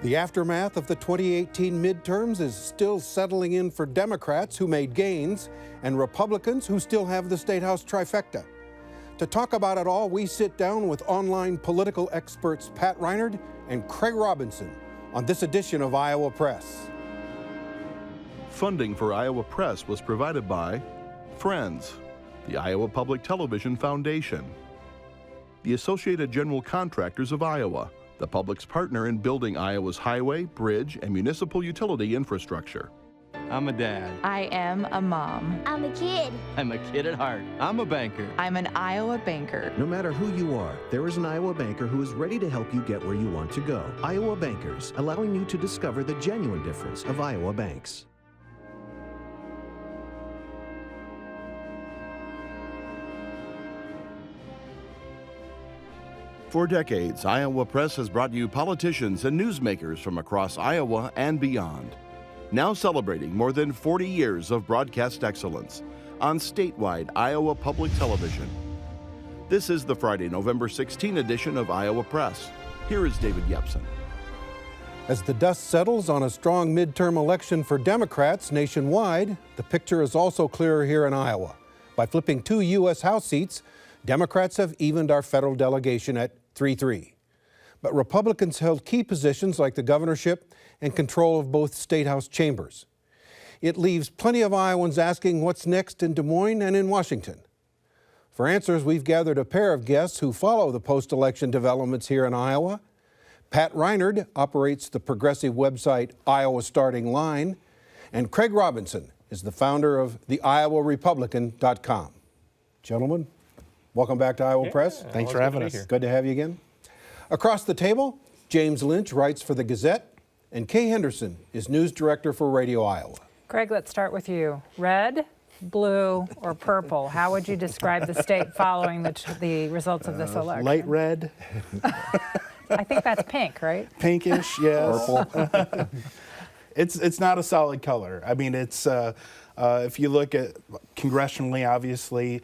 The aftermath of the 2018 midterms is still settling in for Democrats who made gains and Republicans who still have the State House trifecta. To talk about it all, we sit down with online political experts Pat Rynard and Craig Robinson on this edition of Iowa Press. Funding for Iowa Press was provided by Friends, the Iowa Public Television Foundation, the Associated General Contractors of Iowa, the public's partner in building Iowa's highway, bridge, and municipal utility infrastructure. I'm a dad. I am a mom. I'm a kid. I'm a kid at heart. I'm a banker. I'm an Iowa banker. No matter who you are, there is an Iowa banker who is ready to help you get where you want to go. Iowa Bankers, allowing you to discover the genuine difference of Iowa banks. For decades, Iowa Press has brought you politicians and newsmakers from across Iowa and beyond. Now celebrating more than 40 years of broadcast excellence on statewide Iowa Public Television. This is the Friday, November 16 edition of Iowa Press. Here is David Yepsen. As the dust settles on a strong midterm election for Democrats nationwide, the picture is also clearer here in Iowa. By flipping 2 U.S. House seats, Democrats have evened our federal delegation at 3-3. But Republicans held key positions like the governorship and control of both state house chambers. It leaves plenty of Iowans asking what's next in Des Moines and in Washington. For answers, we've gathered a pair of guests who follow the post-election developments here in Iowa. Pat Rynard operates the progressive website Iowa Starting Line, and Craig Robinson is the founder of the IowaRepublican.com. Gentlemen, welcome back to Iowa Press. Thanks for having us. Good to have you again. Across the table, James Lynch writes for the Gazette, and Kay Henderson is news director for Radio Iowa. Craig, let's start with you. Red, blue, or purple? How would you describe the state following the results of this election? Light red. I think that's pink, right? Pinkish, yes. Purple. It's not a solid color. I mean, it's if you look at congressionally, obviously,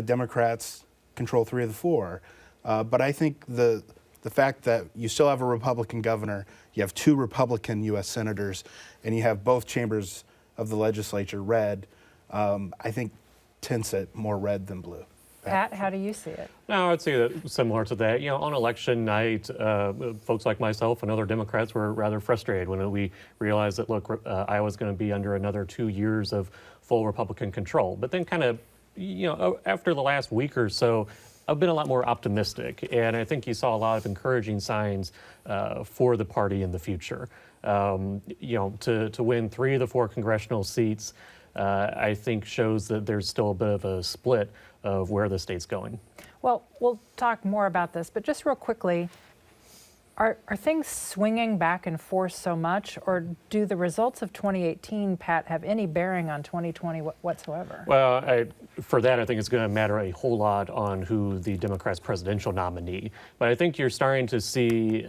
Democrats control 3 of the 4. But I think the fact that you still have a Republican governor, you have 2 Republican U.S. senators, and you have both chambers of the legislature red, I think tints it more red than blue. Pat, how do you see it? No, I'd say that similar to that. You know, on election night, folks like myself and other Democrats were rather frustrated when we realized that, look, Iowa's going to be under another 2 years of full Republican control. But then kind of, you know, after the last week or so, I've been a lot more optimistic, and I think you saw a lot of encouraging signs for the party in the future. You know, to win 3 of the 4 congressional seats, I think shows that there's still a bit of a split of where the state's going. Well, we'll talk more about this, but just real quickly, are things swinging back and forth so much, or do the results of 2018, Pat, have any bearing on 2020 whatsoever? Well, for that, I think it's going to matter a whole lot on who the Democrats' presidential nominee. But I think you're starting to see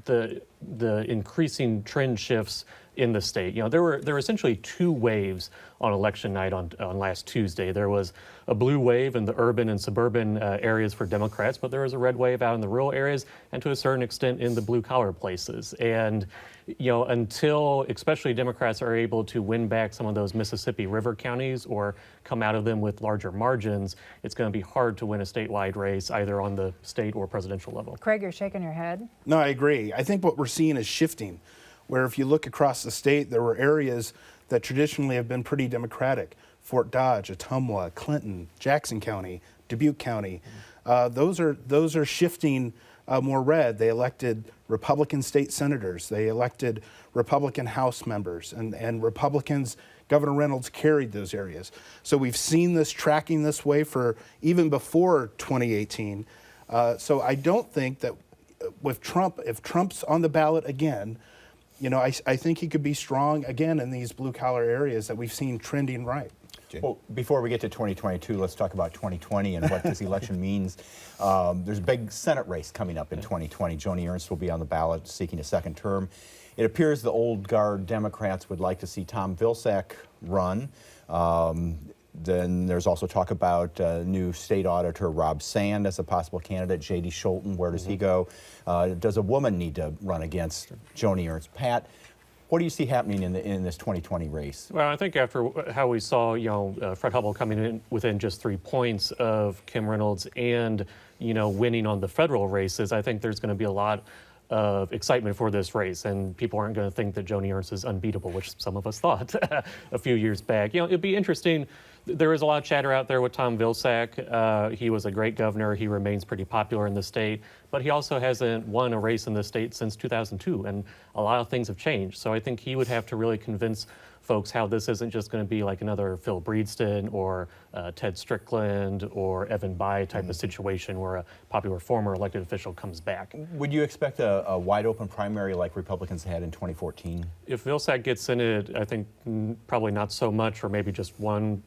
the increasing trend shifts in the state. You know, there were essentially 2 waves on election night on last Tuesday. There was a blue wave in the urban and suburban areas for Democrats, but there was a red wave out in the rural areas and to a certain extent in the blue collar places. And, you know, until especially Democrats are able to win back some of those Mississippi River counties or come out of them with larger margins, it's going to be hard to win a statewide race either on the state or presidential level. Craig, you're shaking your head. No, I agree. I think what we're seeing is shifting, where if you look across the state, there were areas that traditionally have been pretty Democratic. Fort Dodge, Ottumwa, Clinton, Jackson County, Dubuque County. Those are shifting more red. They elected Republican state senators. They elected Republican House members. And Republicans, Governor Reynolds carried those areas. So we've seen this tracking this way for even before 2018. So I don't think that with Trump, if Trump's on the ballot again, you know, I think he could be strong again in these blue-collar areas that we've seen trending right. Well, before we get to 2022, let's talk about 2020 and what this election means. There's a big Senate race coming up in 2020. Joni Ernst will be on the ballot seeking a 2nd term. It appears the old guard Democrats would like to see Tom Vilsack run. Then there's also talk about new state auditor Rob Sand as a possible candidate. J.D. Scholten, where does he go? Does a woman need to run against Joni Ernst? Pat, what do you see happening in this 2020 race? Well, I think after how we saw, Fred Hubbell coming in within just 3 points of Kim Reynolds and, winning on the federal races, I think there's going to be a lot of excitement for this race, and people aren't going to think that Joni Ernst is unbeatable, which some of us thought a few years back. It'd be interesting. There is a lot of chatter out there with Tom Vilsack. He was a great governor. He remains pretty popular in the state, but he also hasn't won a race in the state since 2002, and a lot of things have changed. So I think he would have to really convince folks how this isn't just going to be like another Phil Breedston or Ted Strickland or Evan Bayh type of situation where a popular former elected official comes back. Would you expect a wide open primary like Republicans had in 2014? If Vilsack gets in it, I think probably not so much, or maybe just one,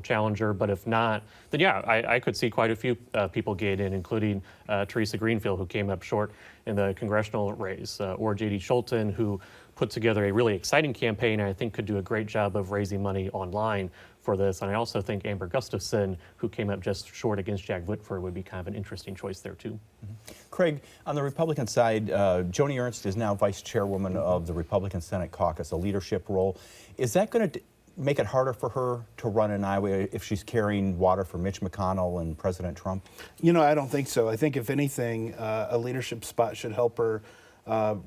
challenger. But if not, then yeah, I could see quite a few people get in, including Teresa Greenfield, who came up short in the congressional race, or J.D. Scholten, who put together a really exciting campaign and I think could do a great job of raising money online for this. And I also think Amber Gustafson, who came up just short against Jack Whitford, would be kind of an interesting choice there too. Craig, on the Republican side, Joni Ernst is now vice chairwoman of the Republican Senate caucus, a leadership role. Is that going to make it harder for her to run in Iowa if she's carrying water for Mitch McConnell and President Trump? I don't think so. I think if anything, a leadership spot should help her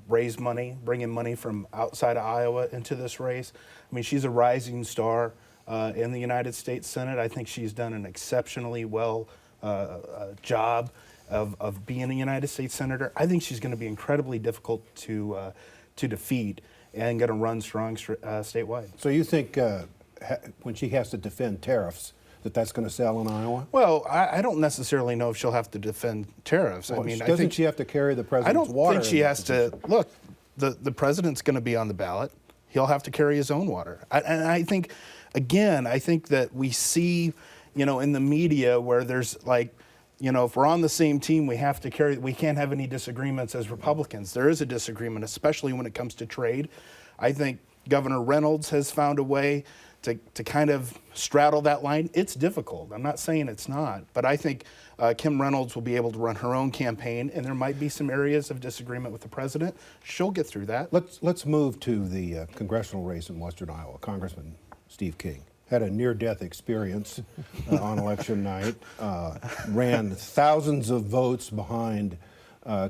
raise money, bring in money from outside of Iowa into this race. I mean, she's a rising star in the United States Senate. I think she's done an exceptionally well job of being a United States Senator. I think she's going to be incredibly difficult to defeat and going to run strong statewide. So you think when she has to defend tariffs, that's going to sell in Iowa? Well, I don't necessarily know if she'll have to defend tariffs. Well, I mean, doesn't she have to carry the president's water? I don't think she has to. Look, the president's going to be on the ballot. He'll have to carry his own water. And I think, again, that we see, in the media where there's like, if we're on the same team, we can't have any disagreements as Republicans. There is a disagreement, especially when it comes to trade. I think Governor Reynolds has found a way to kind of straddle that line. It's difficult. I'm not saying it's not, but I think Kim Reynolds will be able to run her own campaign, and there might be some areas of disagreement with the president. She'll get through that. Let's move to the congressional race in Western Iowa. Congressman Steve King had a near-death experience on election night, ran thousands of votes behind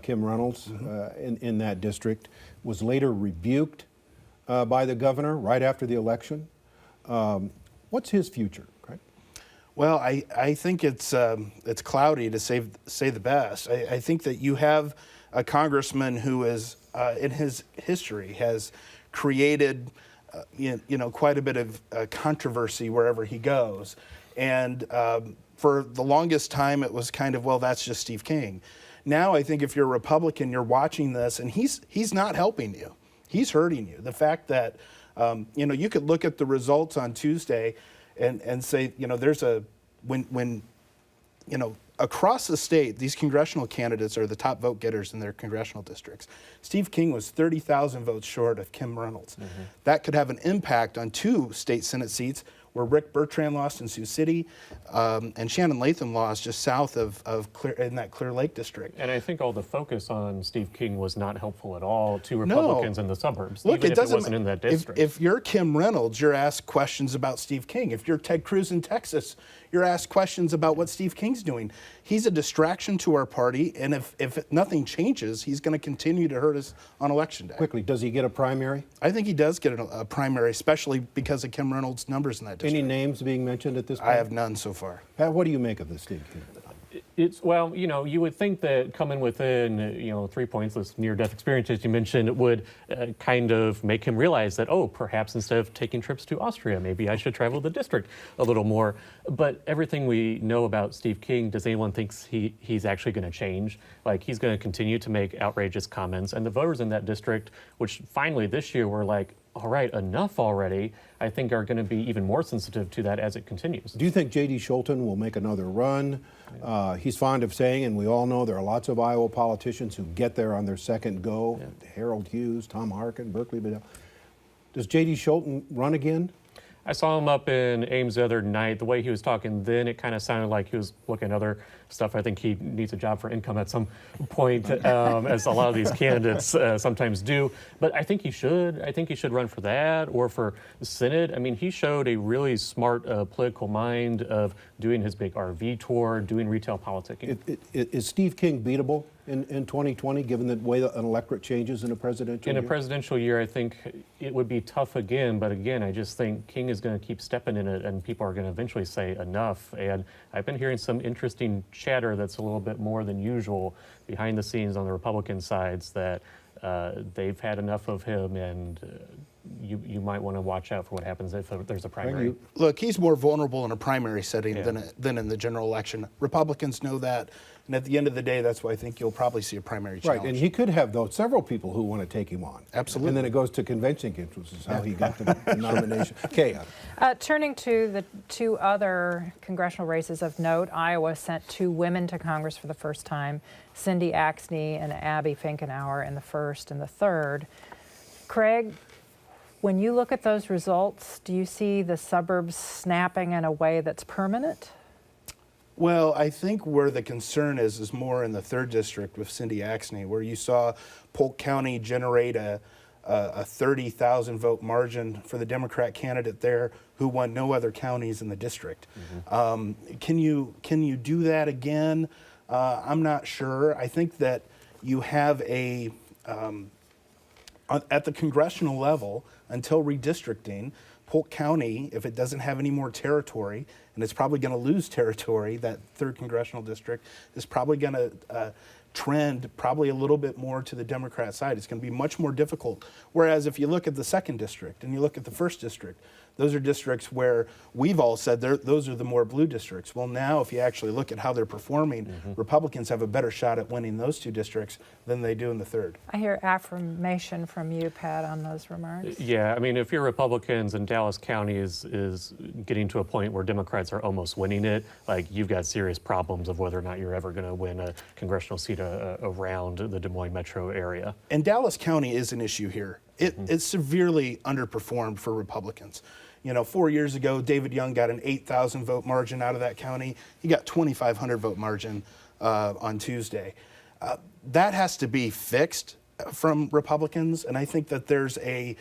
Kim Reynolds in that district, was later rebuked by the governor right after the election. What's his future, Craig? Well, I think it's cloudy to say the best. I think that you have a congressman who is in his history has created quite a bit of controversy wherever he goes, and for the longest time it was kind of, well, that's just Steve King. Now I think if you're a Republican, you're watching this, and he's not helping you. He's hurting you. The fact that you could look at the results on Tuesday and say, there's when across the state, these congressional candidates are the top vote getters in their congressional districts. Steve King was 30,000 votes short of Kim Reynolds. Mm-hmm. That could have an impact on 2 state Senate seats where Rick Bertrand lost in Sioux City, and Shannon Latham lost just south of in that Clear Lake district. And I think all the focus on Steve King was not helpful at all to Republicans in the suburbs, Look, even if it wasn't in that district. If you're Kim Reynolds, you're asked questions about Steve King. If you're Ted Cruz in Texas, you're asked questions about what Steve King's doing. He's a distraction to our party, and if nothing changes, he's going to continue to hurt us on Election Day. Quickly, does he get a primary? I think he does get a primary, especially because of Kim Reynolds' numbers in that district. Any names being mentioned at this point? I have none so far. Pat, what do you make of this, Steve King? Well, you would think that coming within, 3 points, this near-death experience, as you mentioned, would kind of make him realize that, perhaps instead of taking trips to Austria, maybe I should travel the district a little more. But everything we know about Steve King, does anyone think he's actually going to change? Like, he's going to continue to make outrageous comments. And the voters in that district, which finally this year were like, all right, enough already, I think are going to be even more sensitive to that as it continues. Do you think J.D. Scholten will make another run? He's fond of saying, and we all know there are lots of Iowa politicians who get there on their second go. Yeah. Harold Hughes, Tom Harkin, Berkeley Bedell. Does J.D. Scholten run again? I saw him up in Ames the other night. The way he was talking then, it kind of sounded like he was looking at other stuff. I think he needs a job for income at some point, as a lot of these candidates sometimes do. But I think he should. I think he should run for that or for the Senate. I mean, he showed a really smart political mind of doing his big RV tour, doing retail politicking. Is Steve King beatable in 2020, given the way an electorate changes in a presidential year? In a presidential year, I think it would be tough again. But again, I just think King is going to keep stepping in it, and people are going to eventually say enough. And I've been hearing some interesting chatter that's a little bit more than usual behind the scenes on the Republican sides that they've had enough of him, and you might want to watch out for what happens if there's a primary. Look, he's more vulnerable in a primary setting than in the general election. Republicans know that, and at the end of the day, that's why I think you'll probably see a primary challenge. Right, and he could have, though, several people who want to take him on. Absolutely. And then it goes to convention games, which is how he got the nomination. Kay. Turning to the two other congressional races of note, Iowa sent 2 women to Congress for the first time, Cindy Axne and Abby Finkenauer in the first and the third. Craig, when you look at those results, do you see the suburbs snapping in a way that's permanent? Well, I think where the concern is more in the 3rd district with Cindy Axne, where you saw Polk County generate a 30,000 vote margin for the Democrat candidate there, who won no other counties in the district. Can you do that again? I'm not sure. I think that you have at the congressional level, until redistricting, Polk County, if it doesn't have any more territory, and it's probably going to lose territory, that 3rd congressional district is probably going to trend probably a little bit more to the Democrat side. It's going to be much more difficult. Whereas if you look at the 2nd district and you look at the 1st district, those are districts where we've all said those are the more blue districts. Well, now if you actually look at how they're performing, Republicans have a better shot at winning those 2 districts than they do in the 3rd. I hear affirmation from you, Pat, on those remarks. Yeah, I mean, if you're Republicans and Dallas County is getting to a point where Democrats are almost winning it, like you've got serious problems of whether or not you're ever going to win a congressional seat around the Des Moines metro area. And Dallas County is an issue here. It's severely underperformed for Republicans. You know, 4 years ago, David Young got an 8,000 vote margin out of that county. He got 2,500 vote margin on Tuesday. That has to be fixed from Republicans, and I think that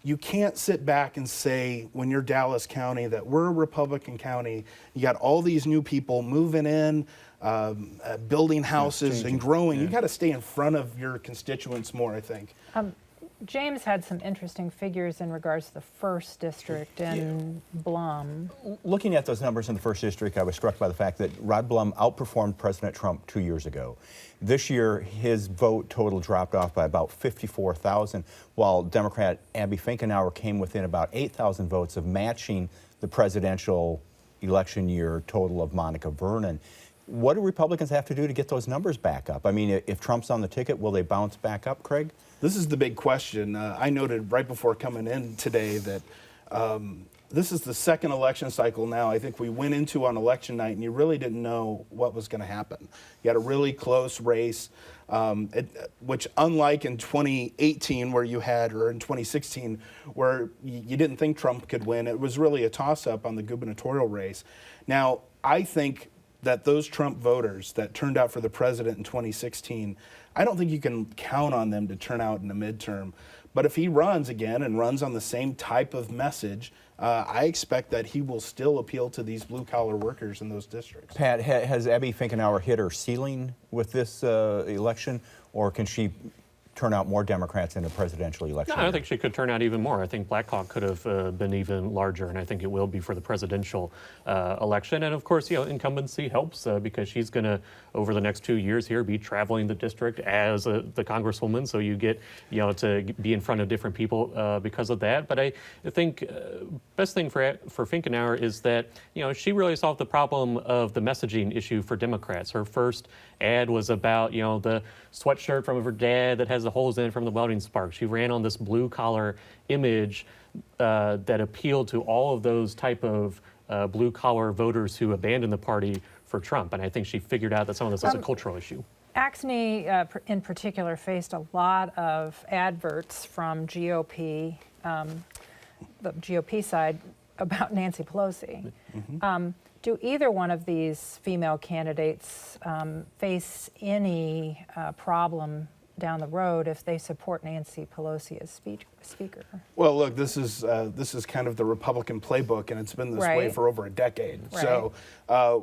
you can't sit back and say, when you're Dallas County, that we're a Republican county. You got all these new people moving in, building houses and growing. You got to stay in front of your constituents more, I think. James had some interesting figures in regards to the 1st district and Blum. Looking at those numbers in the 1st district, I was struck by the fact that Rod Blum outperformed President Trump 2 years ago. This year, his vote total dropped off by about 54,000, while Democrat Abby Finkenauer came within about 8,000 votes of matching the presidential election year total of Monica Vernon. What do Republicans have to do to get those numbers back up? I mean, if Trump's on the ticket, will they bounce back up, Craig? This is the big question. I noted right before coming in today that this is the 2nd election cycle now. I think we went into on election night and you really didn't know what was going to happen. You had a really close race, which unlike in 2018 or in 2016 where you didn't think Trump could win, it was really a toss-up on the gubernatorial race. Now, I think that those Trump voters that turned out for the president in 2016, I don't think you can count on them to turn out in a midterm. But if he runs again and runs on the same type of message, I expect that he will still appeal to these blue-collar workers in those districts. Pat, has Abby Finkenauer hit her ceiling with this election, or can she turn out more Democrats in a presidential election? No, I think she could turn out even more. I think Black Hawk could have been even larger, and I think it will be for the presidential election. And of course, you know, incumbency helps because she's going to, over the next 2 years here, be traveling the district as the congresswoman. So you get, you know, to be in front of different people because of that. But I think best thing for Finkenauer is that, you know, she really solved the problem of the messaging issue for Democrats. Her first ad was about, you know, the sweatshirt from her dad that has the holes in it from the welding spark. She ran on this blue collar image that appealed to all of those type of blue collar voters who abandoned the party for Trump. And I think she figured out that some of this was a cultural issue. Axne, in particular, faced a lot of adverts from GOP, the GOP side. about Nancy Pelosi. Do either one of these female candidates face any problem down the road if they support Nancy Pelosi as speaker? Well, look, this is kind of the Republican playbook, and it's been this way for over a decade. Right. So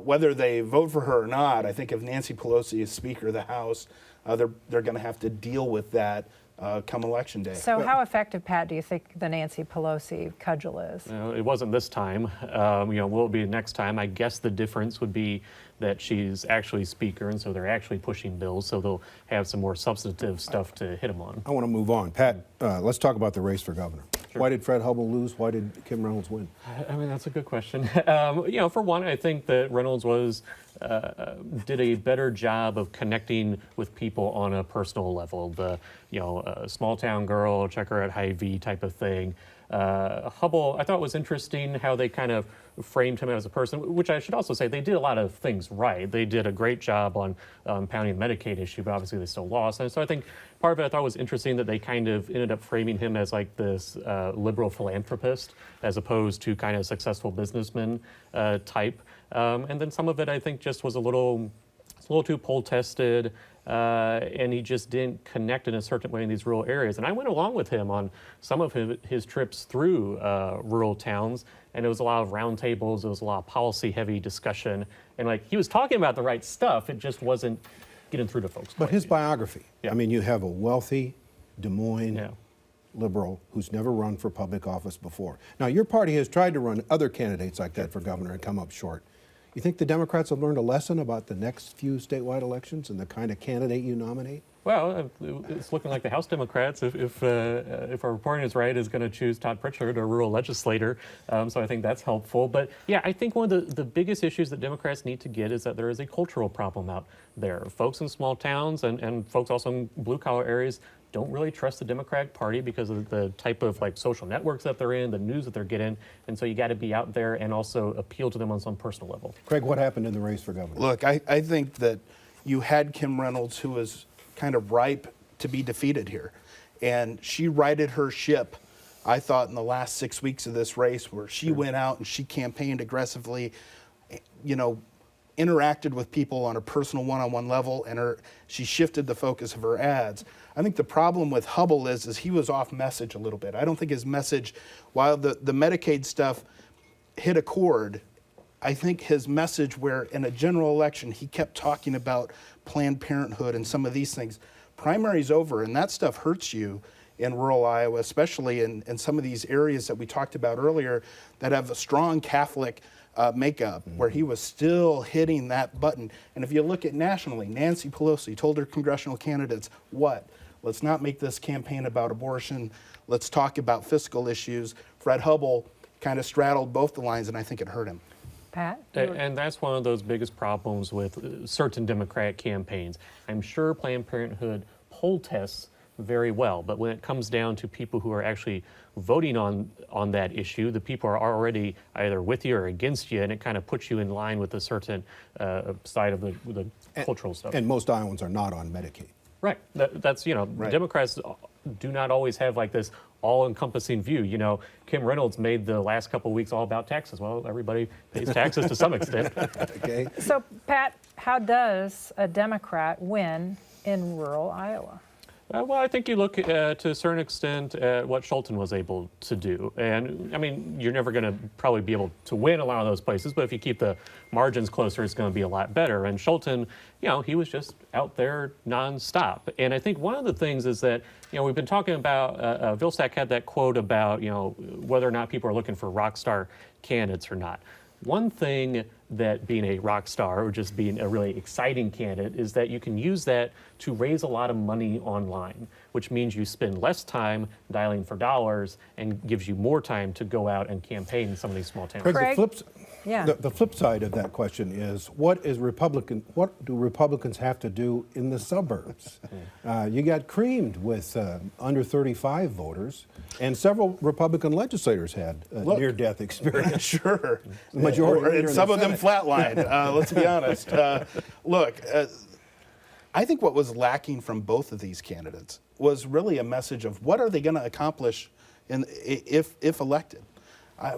whether they vote for her or not, I think if Nancy Pelosi is Speaker of the House, they're going to have to deal with that come Election Day. So how effective, Pat, do you think the Nancy Pelosi cudgel is? It wasn't this time. Will it be next time? I guess the difference would be that she's actually Speaker, and so they're actually pushing bills, so they'll have some more substantive stuff to hit them on. I want to move on. Pat, let's talk about the race for governor. Sure. Why did Fred Hubbell lose? Why did Kim Reynolds win? I mean, that's a good question. For one, I think that Reynolds did a better job of connecting with people on a personal level. The small town girl, check her at Hy-Vee type of thing. Hubbell, I thought was interesting how they kind of framed him as a person, which I should also say they did a lot of things right. They did a great job on pounding the Medicaid issue, but obviously they still lost. And so I think part of it I thought was interesting that they kind of ended up framing him as like this liberal philanthropist as opposed to kind of successful businessman type. And then some of it I think just was a little too poll tested. And he just didn't connect in a certain way in these rural areas. And I went along with him on some of his trips through rural towns, and it was a lot of roundtables, it was a lot of policy-heavy discussion, and he was talking about the right stuff, it just wasn't getting through to folks. But his biography, Yeah. I mean, you have a wealthy Des Moines liberal who's never run for public office before. Now, your party has tried to run other candidates like that for governor and come up short. You think the Democrats have learned a lesson about the next few statewide elections and the kind of candidate you nominate? Well, it's looking like the House Democrats, if our reporting is right, is going to choose Todd Pritchard, a rural legislator. So I think that's helpful. But yeah, I think one of the biggest issues that Democrats need to get is that there is a cultural problem out there. Folks in small towns and folks also in blue collar areas don't really trust the Democratic Party because of the type of social networks that they're in, the news that they're getting. And so you got to be out there and also appeal to them on some personal level. Craig, what happened in the race for governor? Look, I think that you had Kim Reynolds, who was kind of ripe to be defeated here. And she righted her ship, I thought, in the last 6 weeks of this race, where she went out and she campaigned aggressively, interacted with people on a personal one-on-one level, and she shifted the focus of her ads. I think the problem with Hubbell is he was off message a little bit. I don't think his message, while the Medicaid stuff hit a chord, I think his message, where in a general election he kept talking about Planned Parenthood and some of these things, primary's over, and that stuff hurts you in rural Iowa, especially in some of these areas that we talked about earlier that have a strong Catholic makeup, where he was still hitting that button. And if you look at nationally, Nancy Pelosi told her congressional candidates, what? Let's not make this campaign about abortion. Let's talk about fiscal issues. Fred Hubbell kind of straddled both the lines, and I think it hurt him. Pat? And that's one of those biggest problems with certain Democratic campaigns. I'm sure Planned Parenthood poll tests very well, but when it comes down to people who are actually voting on that issue, the people are already either with you or against you, and it kind of puts you in line with a certain side of the cultural stuff. And most Iowans are not on Medicaid. Right. That's Right. Democrats do not always have this all-encompassing view. Kim Reynolds made the last couple of weeks all about taxes. Well, everybody pays taxes to some extent. Okay. So, Pat, how does a Democrat win in rural Iowa? Well, I think you look to a certain extent at what Schulten was able to do. And, I mean, you're never going to probably be able to win a lot of those places, but if you keep the margins closer, it's going to be a lot better. And Schulten, he was just out there nonstop. And I think one of the things is that, we've been talking about, Vilsack had that quote about, whether or not people are looking for rock star candidates or not. One thing that being a rock star or just being a really exciting candidate is that you can use that to raise a lot of money online, which means you spend less time dialing for dollars and gives you more time to go out and campaign in some of these small towns. Craig, Craig? the flip side of that question is, what do Republicans have to do in the suburbs? You got creamed with under 35 voters, and several Republican legislators had near-death experience. Sure. The majority leader and in some the of them flatlined, let's be honest. Look, I think what was lacking from both of these candidates was really a message of what are they going to accomplish if elected.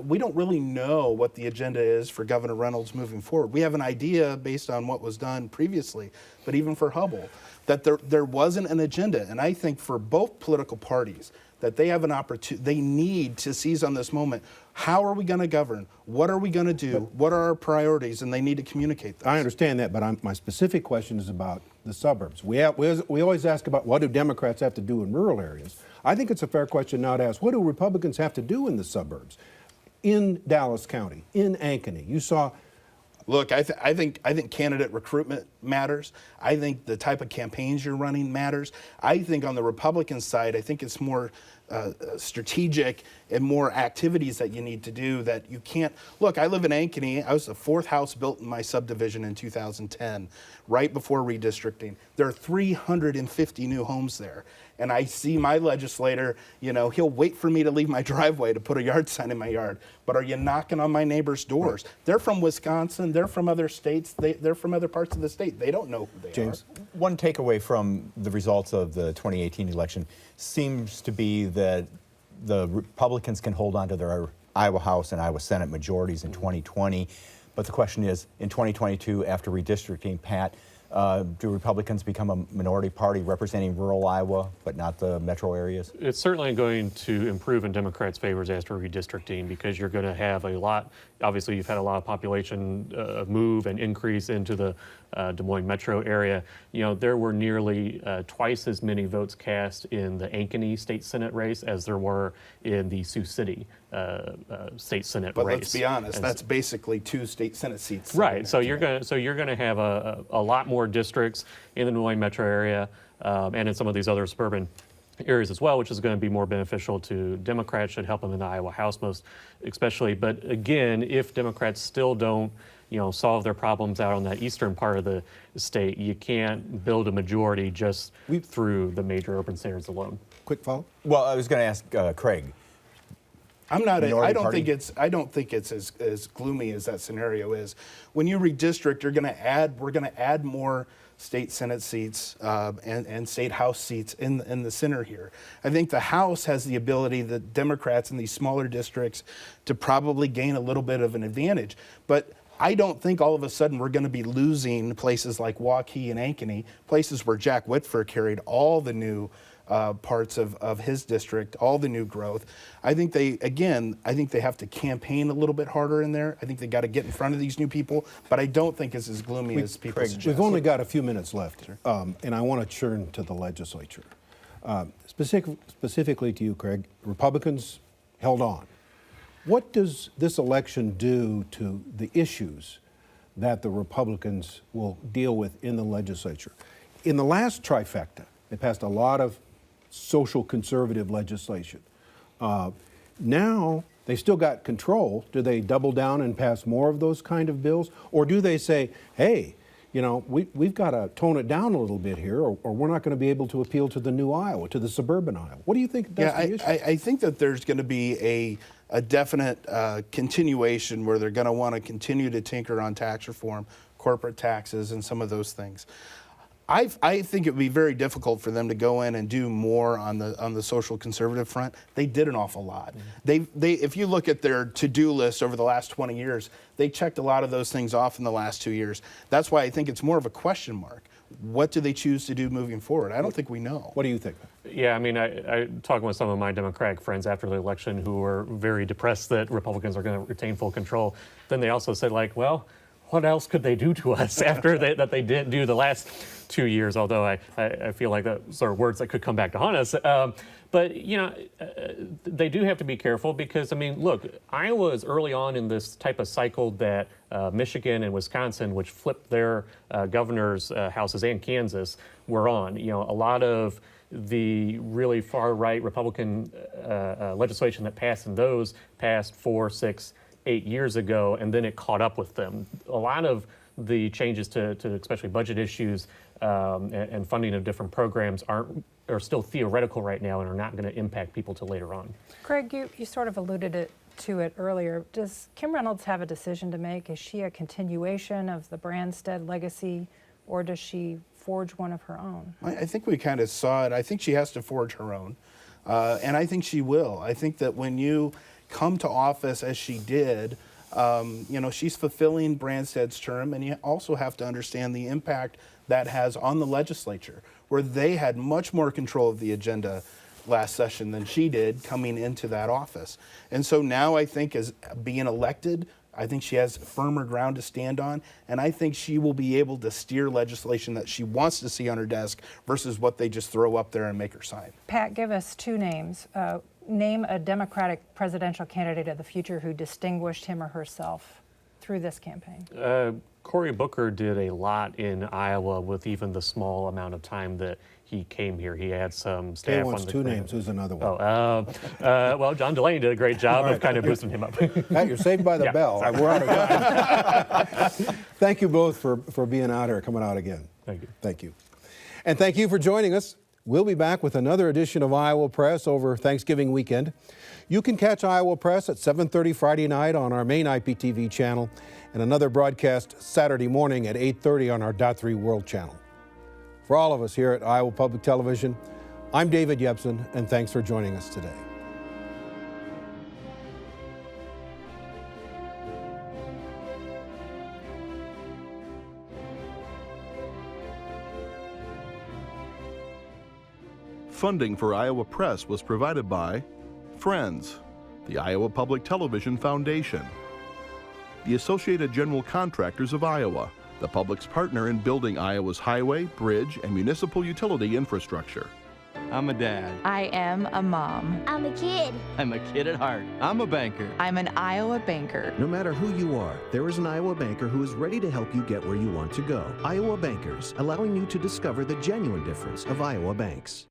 we don't really know what the agenda is for Governor Reynolds moving forward. We have an idea based on what was done previously, but even for Hubble, that there wasn't an agenda. And I think for both political parties, that they have an opportunity, they need to seize on this moment. How are we going to govern? What are we going to do? What are our priorities? And they need to communicate this. I understand that, but my specific question is about the suburbs. We always ask about what do Democrats have to do in rural areas. I think it's a fair question now to ask, what do Republicans have to do in the suburbs? In Dallas County, in Ankeny. You saw... Look, I think candidate recruitment matters. I think the type of campaigns you're running matters. I think on the Republican side, I think it's more strategic and more activities that you need to do that you can't. Look, I live in Ankeny. I was the 4th house built in my subdivision in 2010, right before redistricting. There are 350 new homes there. And I see my legislator, he'll wait for me to leave my driveway to put a yard sign in my yard. But are you knocking on my neighbors' doors? Right. They're from Wisconsin. They're from other states. They're from other parts of the state. They don't know who they James, are. One takeaway from the results of the 2018 election seems to be that the Republicans can hold on to their Iowa House and Iowa Senate majorities in 2020. But the question is, in 2022, after redistricting, Pat, do Republicans become a minority party representing rural Iowa, but not the metro areas? It's certainly going to improve in Democrats' favors after redistricting because you're going to have a lot. Obviously, you've had a lot of population move and increase into the Des Moines metro area. There were nearly twice as many votes cast in the Ankeny State Senate race as there were in the Sioux City State Senate race. But let's be honest, that's basically 2 state Senate seats. Right. So you're going to have a lot more districts in the Des Moines metro area and in some of these other suburban areas as well, which is going to be more beneficial to Democrats, should help them in the Iowa House most especially. But again, if Democrats still don't solve their problems out on that eastern part of the state, you can't build a majority just through the major urban centers alone. Quick follow? Well, I was going to ask Craig. I don't think it's as gloomy as that scenario is. When you redistrict, we're going to add more state Senate seats and state House seats in the center here. I think the House has the ability, the Democrats in these smaller districts, to probably gain a little bit of an advantage. But I don't think all of a sudden we're going to be losing places like Waukee and Ankeny, places where Jack Whitford carried all the new parts of his district, all the new growth. I think they have to campaign a little bit harder in there. I think they got to get in front of these new people, but I don't think it's as gloomy as people suggest. We've only got a few minutes left, and I want to turn to the legislature. Specifically to you, Craig, Republicans held on. What does this election do to the issues that the Republicans will deal with in the legislature? In the last trifecta, they passed a lot of social conservative legislation. Now they still got control. Do they double down and pass more of those kind of bills? Or do they say, hey, we've got to tone it down a little bit here, or we're not going to be able to appeal to the new Iowa, to the suburban Iowa? What do you think that's the issue? I think that there's going to be a definite continuation where they're going to want to continue to tinker on tax reform, corporate taxes, and some of those things. I think it would be very difficult for them to go in and do more on the social conservative front. They did an awful lot. Mm-hmm. If you look at their to-do list over the last 20 years, they checked a lot of those things off in the last 2 years. That's why I think it's more of a question mark. What do they choose to do moving forward? I don't think we know. What do you think? Yeah, I mean, I talking with some of my Democratic friends after the election who were very depressed that Republicans are going to retain full control. Then they also said, well, what else could they do to us after that they didn't do the last 2 years, although I feel like those are words that could come back to haunt us. But, they do have to be careful because, look, Iowa is early on in this type of cycle that Michigan and Wisconsin, which flipped their governors' houses, and Kansas, were on. A lot of the really far-right Republican legislation that passed in those passed 4, 6, 8 years ago, and then it caught up with them. A lot of the changes to especially budget issues and funding of different programs are still theoretical right now and are not going to impact people till later on. Craig, you sort of alluded to it earlier. Does Kim Reynolds have a decision to make? Is she a continuation of the Branstad legacy, or does she forge one of her own? I think we kind of saw it. I think she has to forge her own, and I think she will. I think that when you come to office as she did, she's fulfilling Branstad's term, and you also have to understand the impact that has on the legislature, where they had much more control of the agenda last session than she did coming into that office. And so now I think as being elected, I think she has firmer ground to stand on, and I think she will be able to steer legislation that she wants to see on her desk versus what they just throw up there and make her sign. Pat, give us two names. Name a Democratic presidential candidate of the future who distinguished him or herself through this campaign. Cory Booker did a lot in Iowa with even the small amount of time that he came here. He had some staff Kay on wants the two ground. names. Who's another one? Well, John Delaney did a great job of kind of boosting him up. Pat, you're saved by the Yeah, bell. sorry. We're out of time. Thank you both for being out here, coming out again. Thank you. Thank you. And thank you for joining us. We'll be back with another edition of Iowa Press over Thanksgiving weekend. You can catch Iowa Press at 7:30 Friday night on our main IPTV channel and another broadcast Saturday morning at 8:30 on our .3 World channel. For all of us here at Iowa Public Television, I'm David Yepsen, and thanks for joining us today. Funding for Iowa Press was provided by Friends, the Iowa Public Television Foundation, the Associated General Contractors of Iowa, the public's partner in building Iowa's highway, bridge, and municipal utility infrastructure. I'm a dad. I am a mom. I'm a kid. I'm a kid at heart. I'm a banker. I'm an Iowa banker. No matter who you are, there is an Iowa banker who is ready to help you get where you want to go. Iowa Bankers, allowing you to discover the genuine difference of Iowa banks.